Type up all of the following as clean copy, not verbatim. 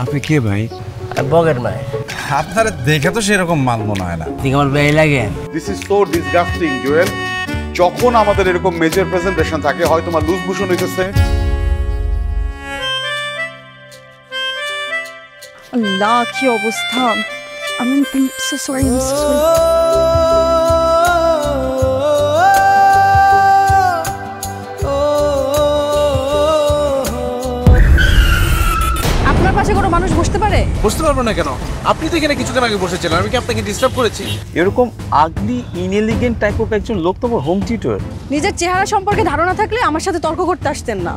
আপনি কে ভাই? বগের নাই আপনারা দেখে তো সেরকম মাল মনে হয় না। ঠিক আমার ব্যয় লাগে। This is so disgusting Jewel. যখন আমাদের এরকম মেজর প্রেজেন্টেশন থাকে হয় তোমার লুজ মোশন হইতেছে। আল্লাহ কি অবস্থা! I'm so sorry, I'm so sorry. আপনার পাশে কোনো মানুষ বসতে পারে? বসতে পারবো না কেন? আপনি তো এখানে কিছুক্ষণ আগে বসেছিলেন, আমি কি আপনাকে ডিস্টার্ব করেছি? এরকম আগলি ইনএলিগেন্ট টাইপ অফ একজন লোক তোমার হোম টিউটর। নিজের চেহারা সম্পর্কে ধারণা থাকলে আমার সাথে তর্ক করতে আসতেন না।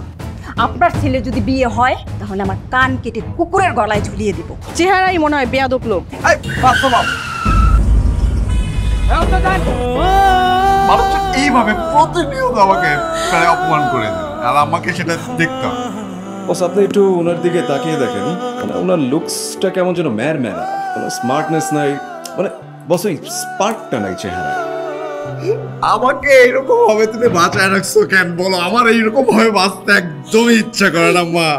আপনার ছেলে যদি বিয়ে হয় তাহলে আমার কান কেটে কুকুরের গলায় ঝুলিয়ে দিব। চেহারাই মনে হয় বেয়াদব লোক। মানুষজন এইভাবে প্রতিনিয়ত আমাকে প্রায় অপমান করে দেয় আর আমাকে সেটা দেখতাম। বস আপনি একটু ওনার দিকে তাকিয়ে দেখেন, মানে ওনার লুকসটা কেমন যেন ম্যারা, কোনো স্মার্টনেস নাই, মানে বস ওই স্পার্কটা নাই চেহারা। আমাকে এইরকম ভাবে তুমি বাঁচায় রাখছো কেন বলো? আমার এইরকম ভাবে বাঁচতে একদমই ইচ্ছা করে না মা।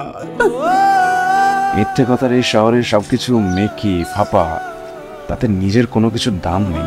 মিথ্যে কথার এই শহরের সবকিছু মেকি ফাঁপা, তাতে নিজের কোনো কিছুর দাম নেই।